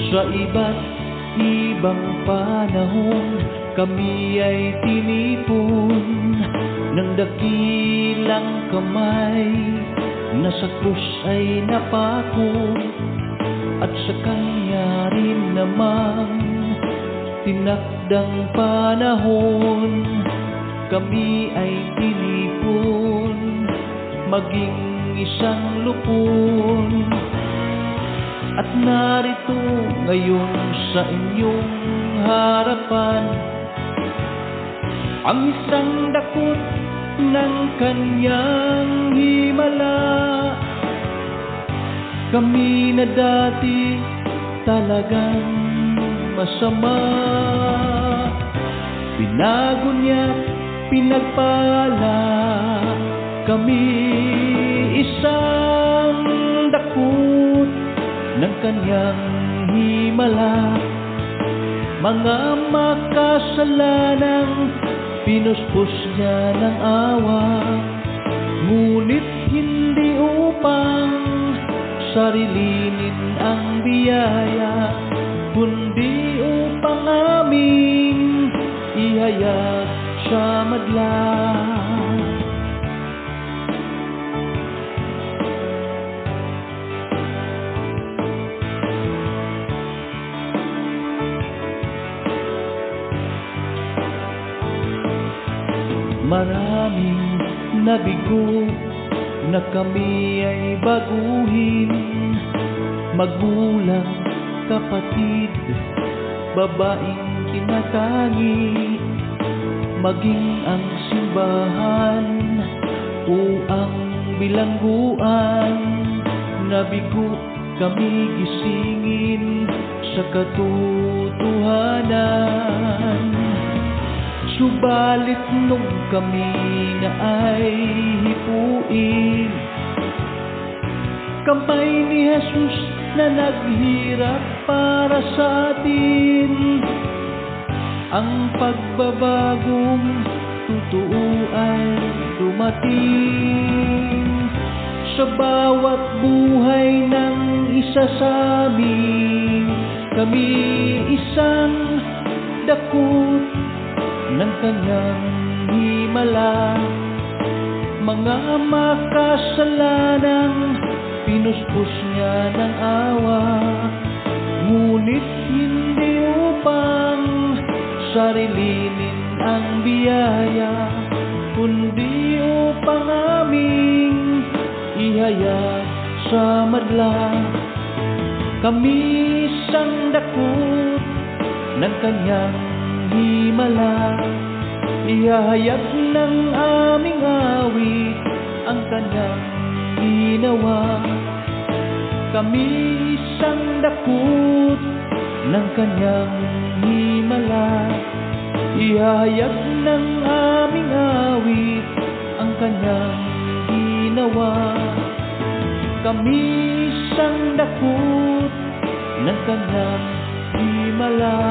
Sa iba't ibang panahon, kami ay tinipon ng dakilang kamay na sa krus ay napako, at sa kanya rin namang tinakdang panahon, kami ay tinipon maging isang lupon. At narito ngayon sa inyong harapan ang isang dakot ng kanyang himala. Kami na dati talagang masama, binago niya, pinagpala. Kami isang dakot ng kanyang himala. Mga makasalanang pinuspos niya ng awa, ngunit hindi upang sarilinin ang biyaya, kundi upang aming ihayag sa madla. Maraming nabigo na kami ay baguhin, magulang, kapatid, babaeng tinatangi, maging ang simbahan o ang bilangguan. Nabigo kami gisingin sa katotohanan. Subalit nung kami na ay hipuin, kamay ni Jesus na naghirap para sa atin. Ang pagbabagong totoo ay dumating sa bawat buhay ng isa sa amin. Kami isang dakot ng kanyang himala. Mga makasalanang pinuspos niya ng awa, ngunit hindi upang sarilinin ang biyaya, kundi upang aming ihayag sa madla. Kami isang dakot ng kanyang himala, ihahayag ng aming awit ang kanyang ginawa. Kami isang dakot ng kanyang himala, ihahayag ng aming awit ang kanyang ginawa. Kami isang dakot ng kanyang himala,